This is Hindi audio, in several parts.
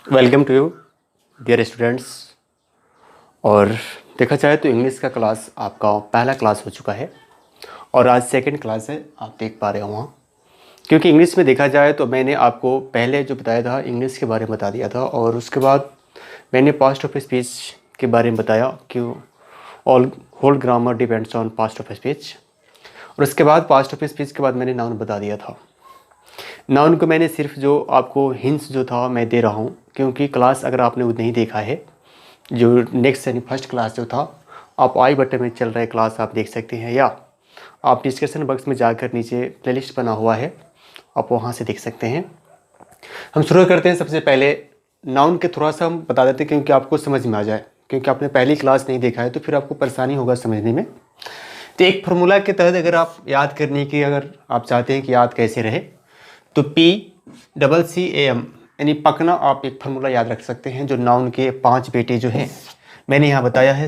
Welcome to you dear students. और देखा जाए तो इंग्लिश का क्लास आपका पहला क्लास हो चुका है और आज सेकंड क्लास है, आप देख पा रहे हो वहाँ। क्योंकि इंग्लिश में देखा जाए तो मैंने आपको पहले जो बताया था इंग्लिश के बारे में बता दिया था और उसके बाद मैंने पास्ट ऑफ स्पीच के बारे में बताया कि all whole grammar depends on parts of speech. और उसके बाद पास्ट ऑफ स्पीच के बाद मैंने नाउन बता दिया था। नाउन को मैंने सिर्फ जो आपको हिंट्स जो था मैं दे रहा हूँ, क्योंकि क्लास अगर आपने वो नहीं देखा है, जो नेक्स्ट यानी फर्स्ट क्लास जो था, आप आई बटन में चल रहे क्लास आप देख सकते हैं, या आप डिस्क्रिप्शन बॉक्स में जाकर नीचे प्लेलिस्ट बना हुआ है, आप वहाँ से देख सकते हैं। हम शुरू करते हैं। सबसे पहले नाउन के थोड़ा सा हम बता देते हैं क्योंकि आपको समझ में आ जाए, क्योंकि आपने पहली क्लास नहीं देखा है तो फिर आपको परेशानी होगा समझने में। तो एक फार्मूला के तहत अगर आप याद करने की अगर आप चाहते हैं कि याद कैसे रहे, तो PCCAM यानी पकना आप एक फार्मूला याद रख सकते हैं, जो नाउन के 5 बेटे जो हैं मैंने यहाँ बताया है।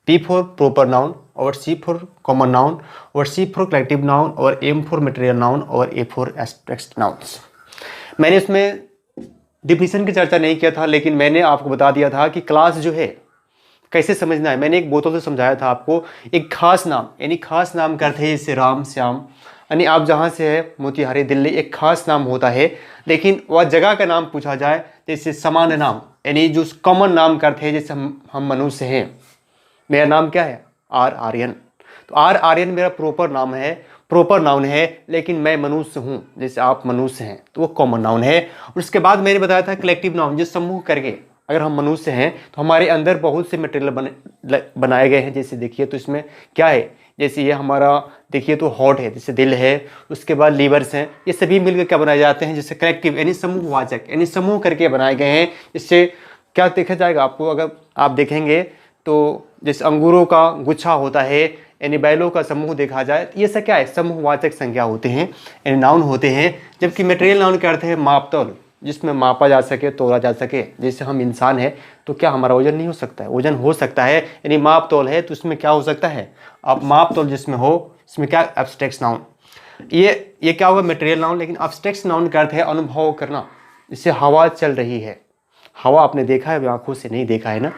P फॉर प्रॉपर नाउन, और C फॉर कॉमन नाउन, और C फॉर कलेक्टिव नाउन, और M फॉर मटेरियल नाउन, और A फॉर एब्स्ट्रैक्ट नाउन्स। मैंने उसमें डिफिनीशन की चर्चा नहीं किया था, लेकिन मैंने आपको बता दिया था कि क्लास जो है कैसे समझना है। मैंने एक बोतल से समझाया था आपको। एक खास नाम यानी खास नाम का अर्थ है जैसे राम श्याम, यानी आप जहाँ से है मोतिहारी दिल्ली, एक खास नाम होता है। लेकिन वह जगह का नाम पूछा जाए जैसे सामान्य नाम, यानी जो कॉमन नाम का अर्थ है, जैसे हम मनुष्य हैं। मेरा नाम क्या है? आर्यन। तो आर्यन मेरा प्रॉपर नाम है, प्रॉपर नाउन है, लेकिन मैं मनुष्य हूँ, जैसे आप मनुष्य हैं, तो वो कॉमन नाउन है। और उसके बाद मैंने बताया था कलेक्टिव नाउन, जो समूह करके अगर हम मनुष्य हैं तो हमारे अंदर बहुत से मटेरियल बनाए गए हैं। जैसे देखिए तो इसमें क्या है, जैसे ये हमारा देखिए तो हार्ट है, जैसे दिल है, उसके बाद लीवर्स हैं, ये सभी मिलकर क्या बनाए जाते हैं, जैसे कलेक्टिव यानी समूहवाचक, यानी समूह करके बनाए गए हैं। इससे क्या देखा जाएगा आपको, अगर आप देखेंगे तो जैसे अंगूरों का गुच्छा होता है, यानी बैलों का समूह देखा जाए, ये सब क्या है, समूहवाचक संज्ञा होते हैं, यानी नाउन होते हैं। जबकि मटेरियल नाउन का अर्थ है मापतौल, जिसमें मापा जा सके, तोला जा सके। जैसे हम इंसान है तो क्या हमारा वजन नहीं हो सकता है? वजन हो सकता है, यानी माप तोल है तो उसमें क्या हो सकता है, आप माप तोल जिसमें हो, इसमें क्या, एब्स्ट्रैक्ट नाउन। ये क्या होगा, मटेरियल नाउन। लेकिन एब्स्ट्रैक्ट नाउन का अर्थ है अनुभव करना। जैसे हवा चल रही है, हवा आपने देखा है, आंखों से नहीं देखा है ना,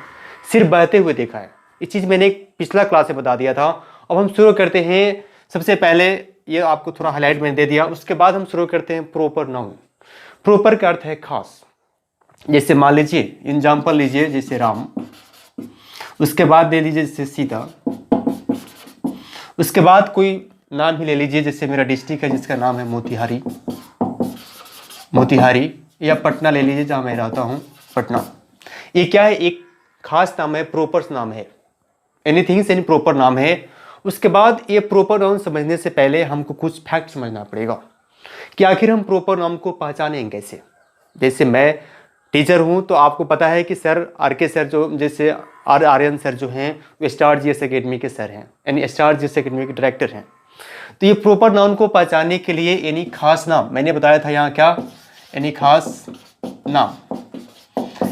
सिर्फ बहते हुए देखा है। इस चीज़ मैंने एक पिछला क्लास में बता दिया था। अब हम शुरू करते हैं। सबसे पहले ये आपको थोड़ा हाईलाइट मैंने दे दिया, उसके बाद हम शुरू करते हैं प्रॉपर नाउन। प्रॉपर का अर्थ है खास। जैसे मान लीजिए एग्जाम्पल लीजिए, जैसे राम, उसके बाद दे लीजिए जैसे सीता, उसके बाद कोई नाम ही ले लीजिए, जैसे मेरा डिस्ट्रिक्ट है जिसका नाम है मोतिहारी, मोतिहारी, या पटना ले लीजिए जहाँ मैं रहता हूँ, पटना। ये क्या है, एक खास नाम है, प्रॉपर नाम है, एनीथिंग यानी प्रॉपर नाम है। उसके बाद ये प्रॉपर नाउन समझने से पहले हमको कुछ फैक्ट समझना पड़ेगा कि आखिर हम प्रॉपर नाउन को पहचानेंगे कैसे। जैसे मैं टीचर हूं तो आपको पता है कि सर RK सर, जो जैसे आर्यन सर जो हैं, वो स्टार GS एकेडमी के सर हैं, यानी स्टार GS एकेडमी के डायरेक्टर हैं। तो ये प्रॉपर नाउन को पहचानने के लिए यानी खास नाम, मैंने बताया था यहाँ क्या, यानी खास नाम,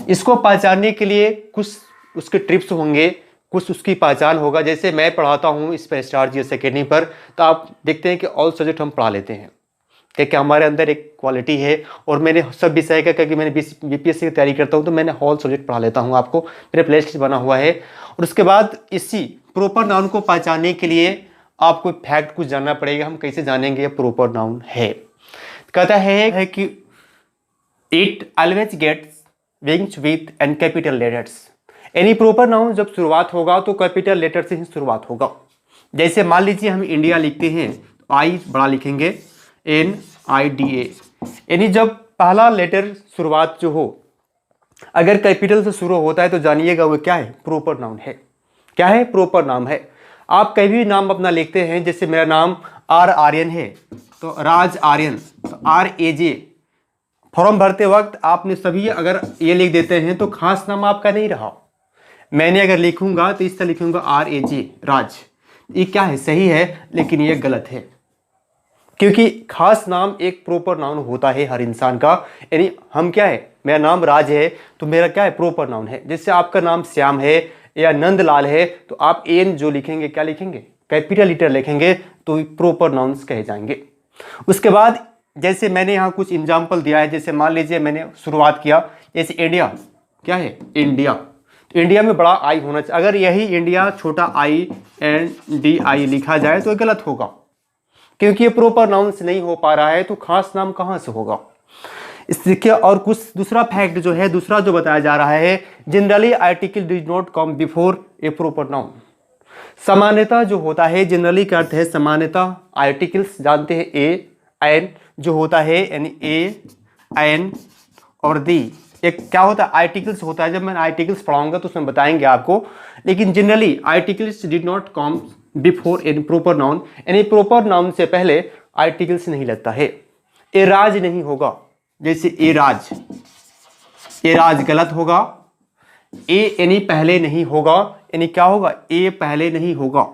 इसको पहचानने के लिए कुछ उसके ट्रिप्स होंगे, कुछ उसकी पहचान होगा। जैसे मैं पढ़ाता हूँ इस पर स्टार GS एकेडमी पर, तो आप देखते हैं कि ऑल सब्जेक्ट हम पढ़ा लेते हैं, क्योंकि हमारे अंदर एक क्वालिटी है। और मैंने सब विषय का, क्योंकि मैंने BPSC की तैयारी करता हूँ तो मैंने ऑल सब्जेक्ट पढ़ा लेता हूँ, आपको मेरे प्लेलिस्ट बना हुआ है। और उसके बाद इसी प्रॉपर नाउन को पहचानने के लिए आपको फैक्ट कुछ जानना पड़ेगा। हम कैसे जानेंगे ये प्रॉपर नाउन है? कहता है कि it always gets wings with and capital letters, यानी प्रॉपर नाउन जब शुरुआत होगा तो कैपिटल लेटर से ही शुरुआत होगा। जैसे मान लीजिए हम इंडिया लिखते हैं तो आई बड़ा लिखेंगे, NIDA, यानी जब पहला लेटर शुरुआत जो हो अगर कैपिटल से शुरू होता है तो जानिएगा वो क्या है, प्रॉपर नाउन है। क्या है? प्रॉपर नाम है। आप कभी भी नाम अपना लिखते हैं, जैसे मेरा नाम आर्यन है तो राज आर्यन, तो RAJ। फॉर्म भरते वक्त आपने सभी अगर ये लिख देते हैं तो खास नाम आपका नहीं रहा। मैंने अगर लिखूंगा तो इस तरह लिखूंगा RAJ, राज। ये क्या है, सही है, लेकिन ये गलत है, क्योंकि खास नाम एक प्रॉपर नाउन होता है हर इंसान का। यानी हम क्या है, मेरा नाम राज है तो मेरा क्या है, प्रॉपर नाउन है। जैसे आपका नाम श्याम है या नंदलाल है तो आप एन जो लिखेंगे, क्या लिखेंगे, कैपिटल लेटर लिखेंगे, तो प्रॉपर नाउन्स कहे जाएंगे। उसके बाद जैसे मैंने यहाँ कुछ एग्जाम्पल दिया है, जैसे मान लीजिए मैंने शुरुआत किया, जैसे इंडिया, क्या है इंडिया, तो इंडिया में बड़ा आई होना चाहिए। अगर यही इंडिया छोटा आई एन डी आई लिखा जाए तो गलत होगा, क्योंकि ये प्रॉपर नाउन से नहीं हो पा रहा है, तो खास नाम कहाँ से होगा। इसके और कुछ दूसरा फैक्ट जो है, दूसरा जो बताया जा रहा है, generally article did not come before A proper noun. सामान्यता जो होता है, जनरली का अर्थ है सामान्यता, आर्टिकल्स जानते हैं ए एन जो होता है, यानी ए एन और दी, एक क्या होता है आर्टिकल्स होता है। जब मैं आर्टिकल्स पढ़ाऊंगा तो उसमें बताएंगे आपको, लेकिन generally articles did not come before N proper noun, यानी प्रॉपर नाउन से पहले आर्टिकल्स नहीं लगता है। एराज नहीं होगा, जैसे एराज, एराज गलत होगा। ए यानी पहले नहीं होगा, यानी क्या होगा, ए पहले नहीं होगा।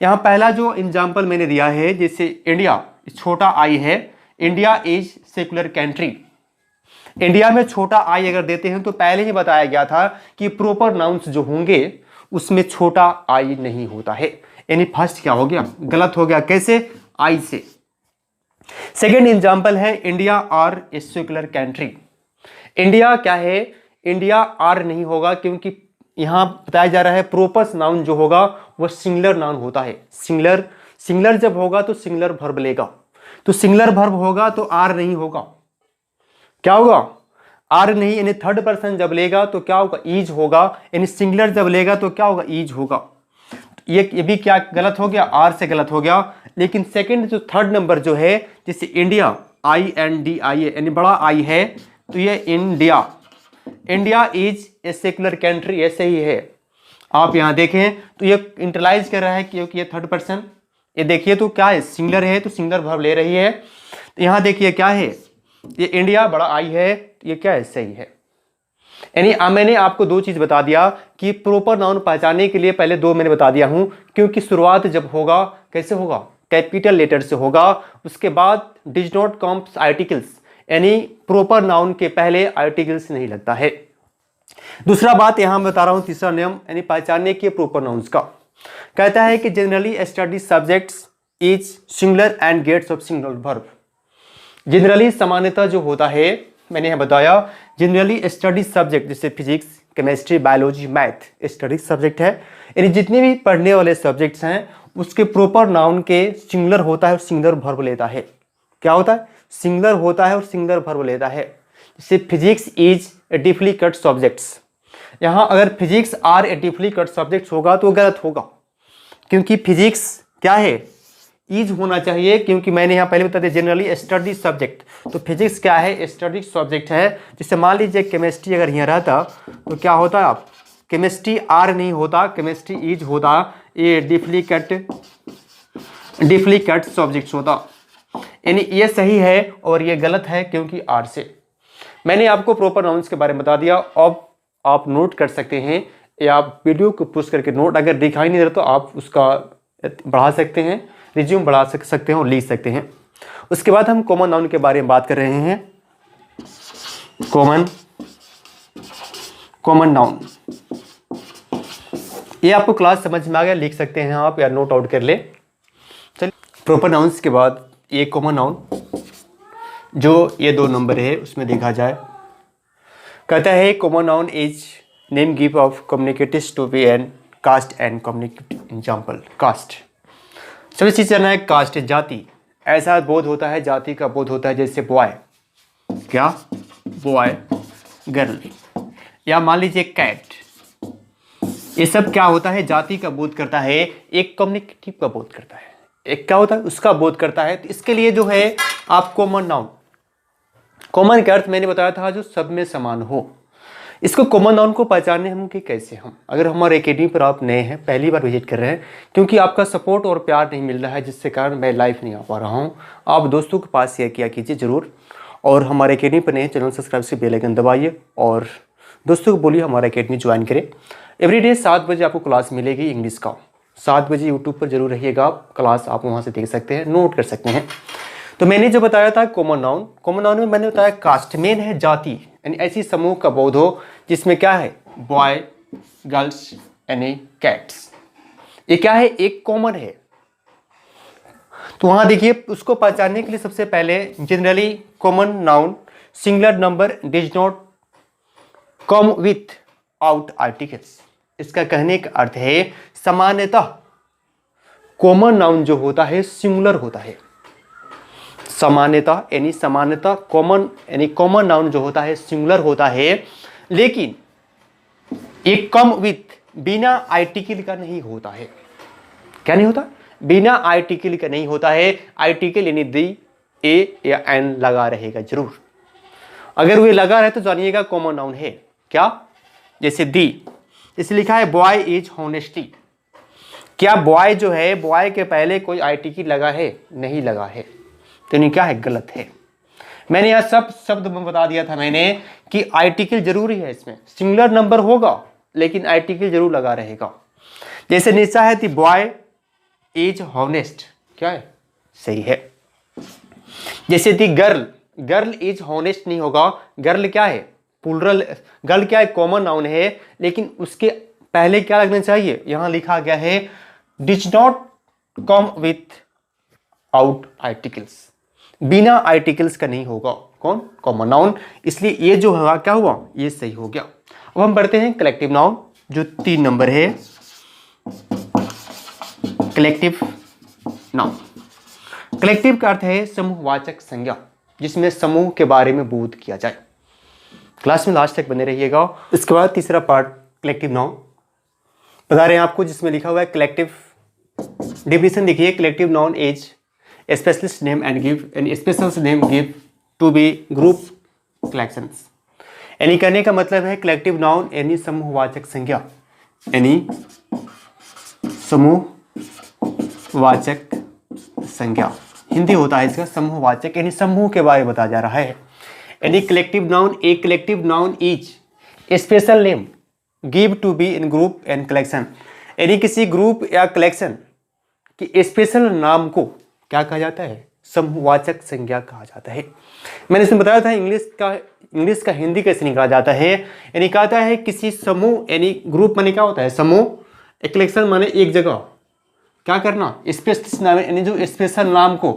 यहाँ पहला जो एग्जाम्पल मैंने दिया है, जैसे इंडिया छोटा आई है, India is secular country. India में छोटा आई अगर देते हैं तो पहले ही बताया गया था कि प्रॉपर नाउन्स जो होंगे उसमें छोटा आई नहीं होता है, यानी फर्स्ट क्या हो गया, गलत हो गया। कैसे, आई से। सेकेंड एग्जाम्पल है India are a secular country. India क्या है, इंडिया आर नहीं होगा, क्योंकि यहां बताया जा रहा है प्रॉपर नाउन जो होगा वह सिंगुलर नाउन होता है। सिंगुलर, सिंगुलर जब होगा तो सिंगुलर वर्ब लेगा, तो सिंगुलर वर्ब होगा तो आर नहीं होगा। क्या होगा, आर नहीं, यानी थर्ड पर्सन जब लेगा तो क्या होगा, ईज होगा, यानी सिंगुलर जब लेगा तो क्या होगा, ईज होगा। ये भी क्या गलत हो गया, आर से गलत हो गया। लेकिन सेकंड जो थर्ड नंबर जो है, जैसे India I N D I A, यानी बड़ा आई है, तो ये India, India is a secular country, ऐसे ही है। आप यहां देखें तो ये इंटरलाइज कर रहा है क्योंकि ये थर्ड पर्सन, ये देखिए तो क्या है, सिंगुलर है तो सिंगुलर वर्ब ले रही है। तो यहां देखिए क्या है, ये इंडिया बड़ा आई है, तो ये क्या है, सही है। यानी मैंने आपको दो चीज बता दिया कि प्रॉपर नाउन पहचानने के लिए पहले दो मैंने बता दिया हूं, क्योंकि शुरुआत जब होगा कैसे होगा, कैपिटल लेटर से होगा, उसके बाद डिड नॉट कम्स आर्टिकल्स, यानी प्रॉपर नाउन के पहले आर्टिकल्स नहीं लगता है। दूसरा बात यहां बता रहा हूं, तीसरा नियम यानी पहचानने के प्रॉपर नाउन्स का, कहता है कि generally study subjects is singular and gets of singular verb. Generally सामान्यता जो होता है, मैंने यहां बताया, जनरली स्टडी सब्जेक्ट जैसे physics, chemistry, biology, math study subject है, यानी जितने भी पढ़ने वाले सब्जेक्ट्स हैं उसके प्रॉपर नाउन के सिंगुलर होता है और सिंगुलर वर्ब लेता है। क्या होता है, सिंगुलर होता है और सिंगुलर वर्ब लेता है। जैसे physics is a deeply cut subjects, यहाँ अगर physics are a deeply cut subjects होगा तो गलत होगा, क्योंकि फिजिक्स क्या है, इज होना चाहिए, क्योंकि मैंने यहाँ पहले बता दिया जनरली स्टडी सब्जेक्ट, तो फिजिक्स क्या है, स्टडी सब्जेक्ट है। जैसे मान लीजिए केमिस्ट्री अगर यहाँ रहता तो क्या होता है, आप केमिस्ट्री आर नहीं होता, केमिस्ट्री इज होता, ये डीपली कट सब्जेक्ट होता, यानी ये सही है और ये गलत है क्योंकि आर से। मैंने आपको प्रॉपर नाउन्स के बारे में बता दिया। अब आप नोट कर सकते हैं या आप वीडियो को पुश करके नोट, अगर दिखाई नहीं दे रहा तो आप उसका बढ़ा सकते हैं, रिज्यूम बढ़ा सकते हैं और लिख सकते हैं। उसके बाद हम कॉमन नाउन के बारे में बात कर रहे हैं। कॉमन नाउन, ये आपको क्लास समझ में आ गया, लिख सकते हैं आप या नोट आउट कर ले। चलिए, प्रॉपर नाउन्स के बाद ये कॉमन नाउन जो ये दो नंबर है उसमें देखा जाए, कहता है common noun is name give of communicatives to be an caste and communicative example. Caste, सबसे चीज करना है, कास्ट है जाति, ऐसा बोध होता है, जाति का बोध होता है, जैसे बॉय, क्या बॉय, गर्ल, या मान लीजिए कैट, ये सब क्या होता है, जाति का बोध करता है, एक कम्युनिकेटिव का बोध करता है, एक क्या होता है उसका बोध करता है। तो इसके लिए जो है आप कॉमन नाउन, कॉमन का अर्थ मैंने बताया था जो सब में समान हो। इसको कॉमन नाउन को पहचानने हम कि कैसे हम, अगर हमारे एकेडमी पर आप नए हैं, पहली बार विजिट कर रहे हैं, क्योंकि आपका सपोर्ट और प्यार नहीं मिल रहा है जिससे कारण मैं लाइव नहीं आ पा रहा हूं, आप दोस्तों के पास शेयर किया कीजिए जरूर, और हमारे एकेडमी पर नए चैनल सब्सक्राइब से बेल आइकन दबाइए और दोस्तों को बोलिए हमारा एकेडमी ज्वाइन करें। एवरीडे 7 बजे आपको क्लास मिलेगी इंग्लिश का, 7 बजे यूट्यूब पर जरूर रहिएगा, क्लास आप वहाँ से देख सकते हैं, नोट कर सकते हैं। तो मैंने जो बताया था कॉमन नाउन, कॉमन नाउन में मैंने बताया कास्ट, मेन है जाति, यानी ऐसी समूह का बोध हो जिसमें क्या है, बॉय, गर्ल्स यानी कैट्स, ये क्या है, एक कॉमन है। तो वहाँ देखिए, उसको पहचानने के लिए सबसे पहले generally common noun singular number does not come without articles. इसका कहने का अर्थ है सामान्यतः कॉमन नाउन जो होता है सिंगुलर होता है। सामान्यतः कॉमन नाउन जो होता है सिंगुलर होता है, लेकिन एक कम विथ बिना आर्टिकल का नहीं होता है। क्या नहीं होता? बिना आर्टिकल का नहीं होता है। आर्टिकल यानी दी, ए या एन लगा रहेगा जरूर। अगर वो लगा रहे तो जानिएगा कॉमन नाउन है। क्या? जैसे दी, जैसे लिखा है बॉय इज हॉनेस्टी। क्या बॉय जो है, बॉय के पहले कोई आर्टिकल लगा है? नहीं लगा है। तो नहीं, क्या है? गलत है। मैंने यह सब शब्द में बता दिया था मैंने कि आर्टिकल जरूरी है इसमें। सिंगुलर नंबर होगा लेकिन आर्टिकल जरूर लगा रहेगा। जैसे नीचा है दी बॉय इज हॉनेस्ट। क्या है? सही है। जैसे दी गर्ल इज हॉनेस्ट नहीं होगा। गर्ल क्या है? प्लूरल। गर्ल क्या है? कॉमन नाउन है, लेकिन उसके पहले क्या लगना चाहिए? यहां लिखा गया है does not come without articles. बिना आर्टिकल्स का नहीं होगा। कौन? Common noun. इसलिए ये जो होगा क्या हुआ? ये सही हो गया। अब हम बढ़ते हैं कलेक्टिव नाउन, जो 3 नंबर है। Collective noun. कलेक्टिव का अर्थ है समूहवाचक संज्ञा, जिसमें समूह के बारे में बोध किया जाए। क्लास में लास्ट तक बने रहिएगा। इसके बाद तीसरा पार्ट कलेक्टिव नाउन बता रहे हैं आपको, जिसमें लिखा हुआ है कलेक्टिव। डिफिनेशन देखिए, collective noun is specialist name and give an special name give to be group collections. यानी कहने का मतलब है कलेक्टिव नाउन यानी समूहवाचक संज्ञा, यानी समूहवाचक संज्ञा। हिंदी होता है इसका समूहवाचक, यानी समूह के बारे में बताया जा रहा है। यानी collective noun, a collective noun is special name give to be in group and collection. यानी किसी ग्रुप या कलेक्शन की स्पेशल नाम को क्या कहा जाता है? समूहवाचक संज्ञा कहा जाता है। मैंने इसमें बताया था इंग्लिश का हिंदी कैसे निकाला जाता है। यानी कहता है किसी समूह, यानी ग्रुप माने क्या होता है? समूह। एक कलेक्शन माने एक जगह क्या करना? स्पेशल नाम, यानी जो स्पेशल नाम को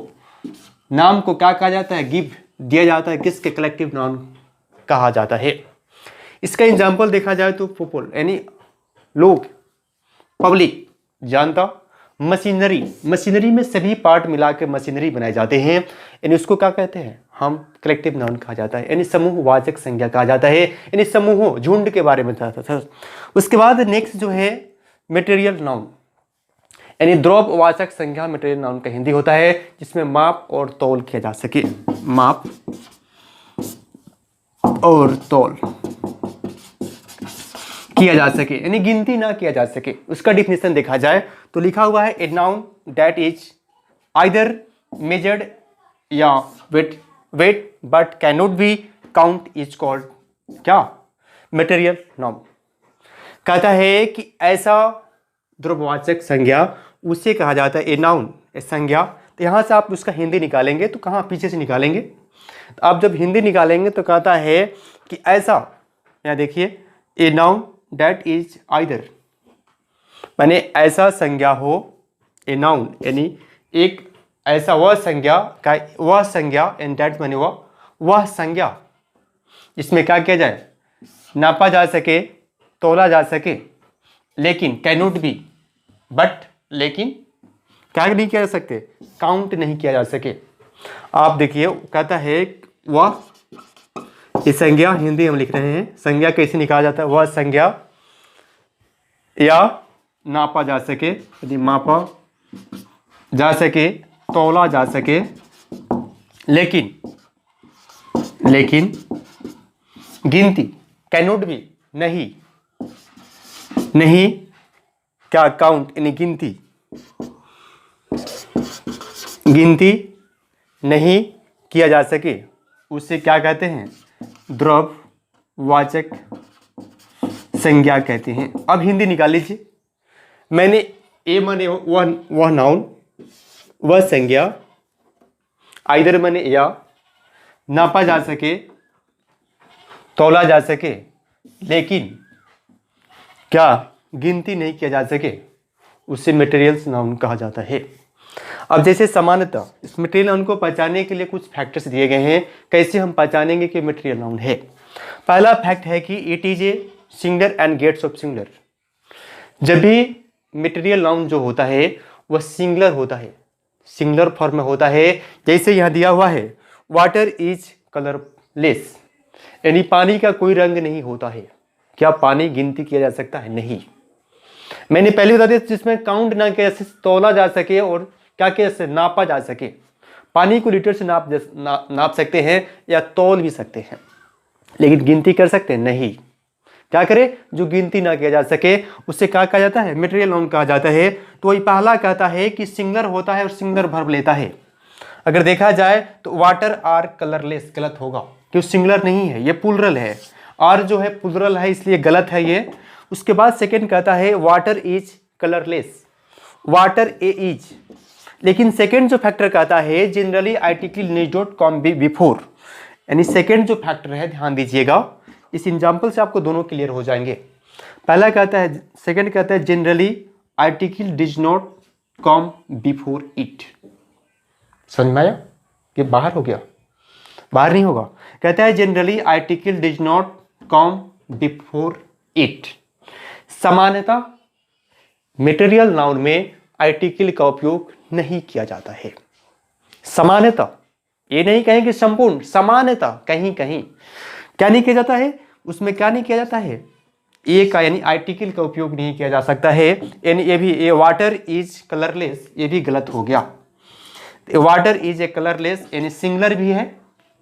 क्या कहा जाता है? गिव दिया जाता है। किसके? कलेक्टिव नाउन कहा जाता है। इसका एग्जाम्पल देखा जाए तो पीपल यानी लोग, पब्लिक जनता, मशीनरी में सभी पार्ट मिला के मशीनरी बनाए जाते हैं, यानी उसको क्या कहते हैं? हम कलेक्टिव नाउन कहा जाता है, यानी समूहवाचक संज्ञा कहा जाता है। यानी समूहों, झुंड के बारे में बताता था। उसके बाद नेक्स्ट जो है मटेरियल नाउन, यानी द्रव्यवाचक संज्ञा मटेरियल नाउन का हिंदी होता है, जिसमें माप और तौल किया जा सके। माप और तौल किया जा सके, यानी गिनती ना किया जा सके। उसका डिफिनेशन देखा जाए तो लिखा हुआ है a noun that is either measured या weight but can not be count is called क्या? Material noun. कहता है कि ऐसा द्रव्यवाचक संज्ञा उसे कहा जाता है ए नाउन, ए संज्ञा। तो यहाँ से आप उसका हिंदी निकालेंगे तो कहाँ? पीछे से निकालेंगे। तो आप जब हिंदी निकालेंगे तो कहता है कि ऐसा, यहाँ देखिए, ए नाउन दैट इज आइदर, माने ऐसा संज्ञा हो, ए नाउन यानी एक ऐसा वह संज्ञा एंड दैट माने वह संज्ञा जिसमें क्या किया जाए? नापा जा सके, तोला जा सके, लेकिन कैनोट बी, बट लेकिन क्या नहीं किया जा सकते? काउंट नहीं किया जा सके। आप देखिए, कहता है वह, ये संज्ञा हिंदी हम लिख रहे हैं, संज्ञा कैसे निकाला जाता है? वह संज्ञा या नापा जा सके, यदि मापा जा सके, तौला जा सके, लेकिन गिनती, कैनोट भी, नहीं क्या? काउंट, यानी गिनती नहीं किया जा सके, उसे क्या कहते हैं? द्रव्यवाचक संज्ञा कहते हैं। अब हिंदी निकाल लीजिए। मैंने ए माने वह नाउन, वह संज्ञा, आइदर माने या, नापा जा सके, तौला जा सके, लेकिन क्या? गिनती नहीं किया जा सके, उसे मटेरियल्स नाउन कहा जाता है। अब जैसे समानता, इस मटेरियल नाउन को पहचानने के लिए कुछ फैक्टर्स दिए गए हैं, कैसे हम पहचानेंगे कि मटेरियल नाउन है। पहला फैक्ट है कि it is a singular and gets of singular. जब भी मटेरियल नाउन जो होता है वह सिंगुलर होता है, सिंगुलर फॉर्म में होता है, जैसे यहाँ दिया हुआ है वाटर इज कलरलेस, यानी पानी का कोई रंग नहीं होता है। क्या पानी गिनती किया जा सकता है? नहीं। मैंने पहले बता दिया, जिसमें काउंट ना किया जा सके, तौला जा सके और क्या किया जा सके, नापा जा सके। पानी को लीटर से नाप सकते हैं या तौल भी सकते हैं, लेकिन गिनती कर सकते हैं नहीं। क्या करें? जो गिनती ना किया जा सके उससे क्या कहा जाता है? मटेरियल नाउन कहा जाता है। तो वही पहला कहता है कि सिंगुलर होता है और सिंगुलर वर्ब लेता है। अगर देखा जाए तो वाटर आर कलरलेस गलत होगा, क्यों? सिंगुलर नहीं है, ये प्लूरल है। आर जो है प्लूरल है, इसलिए गलत है ये। उसके बाद सेकंड कहता है water is colourless, water a is. लेकिन सेकंड जो फैक्टर कहता है generally article need not come be before, यानी सेकंड जो फैक्टर है, ध्यान दीजिएगा, इस एग्जांपल से आपको दोनों क्लियर हो जाएंगे। पहला कहता है, सेकंड कहता है generally article does not come before it. समझ में आया कि बाहर हो गया? बाहर नहीं होगा। कहता है generally article does not come before it. समानता, मटेरियल नाउन में आर्टिकल का उपयोग नहीं किया जाता है। समानता, ये नहीं कहेंगे संपूर्ण, समानता कहीं कहीं क्या नहीं किया जाता है, उसमें क्या नहीं किया जाता है, ए का यानी आर्टिकल का उपयोग नहीं किया जा सकता है। यानी ये भी, ये वाटर इज कलरलेस, ये भी गलत हो गया। वाटर इज ए कलरलेस यानी सिंगुलर भी है।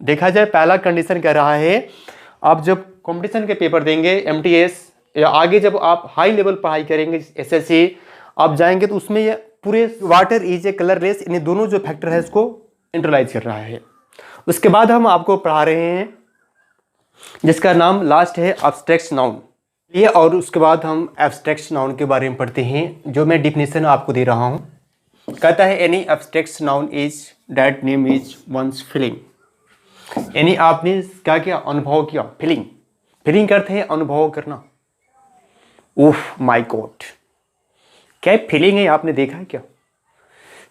देखा जाए पहला कंडीशन कह रहा है, आप जब कंपटीशन के पेपर देंगे एमटीएस या आगे जब आप हाई लेवल पढ़ाई करेंगे एसएससी, आप जाएंगे तो उसमें ये पूरे वाटर इज ए कलरलेस यानी दोनों जो फैक्टर है इसको इंट्रोलाइज कर रहा है। उसके बाद हम आपको पढ़ा रहे हैं जिसका नाम लास्ट है एब्स्ट्रैक्ट नाउन, ये, और उसके बाद हम एब्स्ट्रैक्ट नाउन के बारे में पढ़ते हैं, जो मैं डिफिनेशन आपको दे रहा हूँ। कहता है any abstract noun is that name is one's feeling, यानी आपने क्या किया, अनुभव किया। फीलिंग, फीलिंग करते हैं अनुभव करना। उफ माय गॉड, क्या फीलिंग है? आपने देखा है क्या?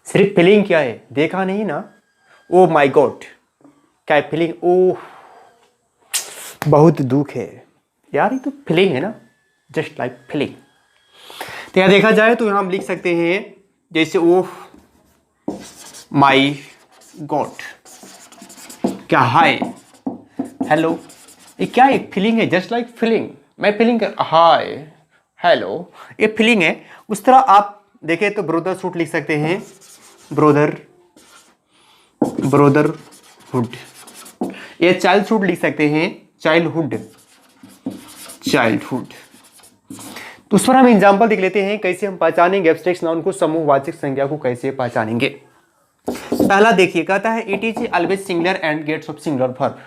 सिर्फ फीलिंग क्या है, देखा नहीं ना। ओ माय गॉड, क्या फीलिंग? ओह बहुत दुख है यार, ये तो फीलिंग है ना, जस्ट लाइक फीलिंग। तो यहाँ देखा जाए तो यहाँ हम लिख सकते हैं जैसे ओह माय गॉड, क्या हाय हेलो, ये क्या एक फीलिंग है, जस्ट लाइक फीलिंग। मैं फीलिंग कर हाय हेलो, ये फीलिंग है। उस तरह आप देखें तो ब्रोदर सूट लिख सकते हैं, ब्रोदर ब्रोदरहुड। ये चाइल्ड सूट लिख सकते हैं, चाइल्डहुड चाइल्डहुड। तो उस पर हम एग्जाम्पल देख लेते हैं कैसे हम पहचानेंगे एब्स्ट्रैक्ट नाउन को, समूहवाचक संज्ञा को कैसे पहचानेंगे। पहला देखिए, कहता है it is always singular and gets of singular verb.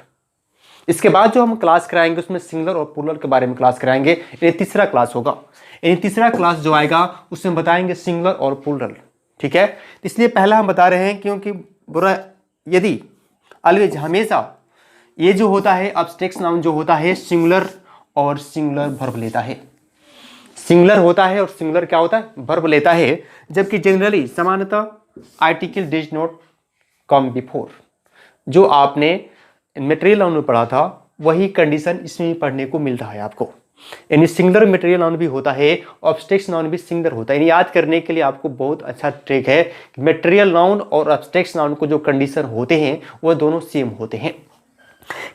इसके बाद जो हम क्लास कराएंगे उसमें सिंगुलर और प्लूरल के बारे में क्लास कराएंगे। ये तीसरा क्लास होगा, ये तीसरा क्लास जो आएगा उसमें बताएंगे सिंगुलर और प्लूरल, ठीक है। इसलिए पहला हम बता रहे हैं क्योंकि बुरा, यदि ऑलवेज हमेशा ये जो होता है एब्स्ट्रैक्ट नाउन जो होता है सिंगुलर और सिंगुलर वर्ब लेता है, सिंगुलर होता है और सिंगुलर क्या होता है, वर्ब लेता है। जबकि जनरली समानता article does not come before, जो आपने मटेरियल नाउन में पढ़ा था वही कंडीशन इसमें पढ़ने को मिल रहा है आपको। यानी सिंगुलर मटेरियल नाउन भी होता है, एब्स्ट्रैक्ट नाउन भी सिंगुलर होता है। यानी याद करने के लिए आपको बहुत अच्छा ट्रिक है कि मटेरियल नाउन और एब्स्ट्रैक्ट नाउन को जो कंडीशन होते हैं वो दोनों सेम होते हैं,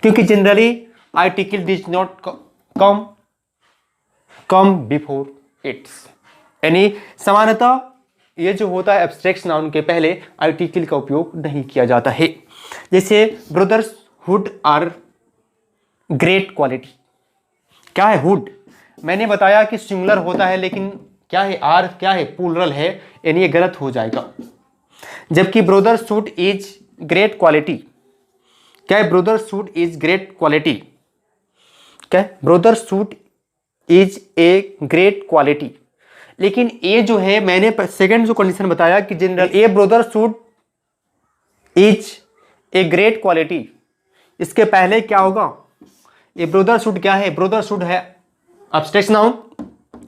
क्योंकि generally article does not come before its. यानी समानता ये जो होता है एब्स्ट्रैक्ट नाउन के पहले आर्टिकल का उपयोग नहीं किया जाता है। जैसे ब्रदर्सहुड आर ग्रेट क्वालिटी, क्या है हुड, मैंने बताया कि सिंगुलर होता है लेकिन क्या है, आर क्या है, प्लूरल है, यानी ये गलत हो जाएगा। जबकि ब्रदर्सहुड इज ग्रेट क्वालिटी, क्या है, ब्रदर्सहुड इज ग्रेट क्वालिटी, क्या है, ब्रदर्सहुड इज ए ग्रेट क्वालिटी। लेकिन ए जो है, मैंने सेकंड जो कंडीशन बताया कि general a brotherhood is a great quality, इसके पहले क्या होगा, ये ब्रदर्सहुड क्या है, ब्रदर्सहुड है एब्स्ट्रैक्ट नाउन,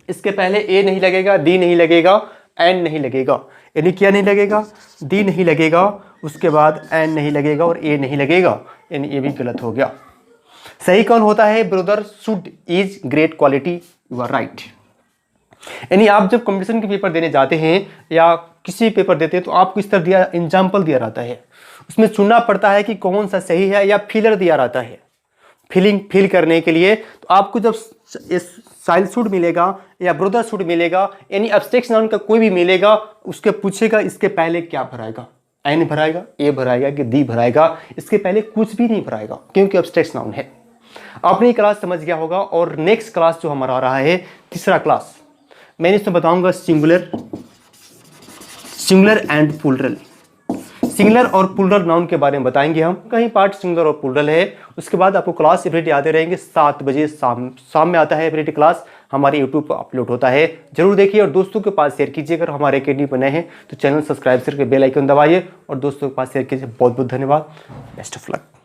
इसके पहले ए नहीं लगेगा, डी नहीं लगेगा, एन नहीं लगेगा। यानी क्या नहीं लगेगा, दी नहीं लगेगा, उसके बाद एन नहीं लगेगा और ए नहीं लगेगा, यानी ये भी गलत हो गया। सही कौन होता है, brotherhood is great quality, you are right. यानी आप जब कंपटीशन के पेपर देने जाते हैं या किसी पेपर देते हैं तो आपको इस तरह दिया एग्जाम्पल दिया रहता है, उसमें चुनना पड़ता है कि कौन सा सही है, या फिलर दिया रहता है फिल करने के लिए। तो आपको जब चाइल्ड शुड मिलेगा या ब्रदर शुड मिलेगा, यानी एब्स्ट्रैक्ट नाउन का कोई भी मिलेगा, उसके पूछेगा इसके पहले क्या भराएगा, एन भराएगा, ए भराएगा कि दी भराएगा, इसके पहले कुछ भी नहीं भराएगा क्योंकि एब्स्ट्रैक्ट नाउन है। आपने ये क्लास समझ गया होगा। और नेक्स्ट क्लास जो हमारा आ रहा है, तीसरा क्लास, मैंने इसमें बताऊंगा सिंगुलर एंड प्लूरल। सिंगुलर और प्लूरल नाउन के बारे में बताएंगे हम। कहीं पार्ट सिंगुलर और प्लूरल है। उसके बाद आपको क्लास एवरीडे आते रहेंगे, 7 बजे शाम में आता है एवरीडे क्लास, हमारे यूट्यूब पर अपलोड होता है। जरूर देखिए और दोस्तों के पास शेयर कीजिए। अगर हमारे अकेडमी पर नए हैं तो चैनल सब्सक्राइब करके बेल आइकन दबाइए और दोस्तों के पास शेयर कीजिए। बहुत बहुत धन्यवाद। Best of luck.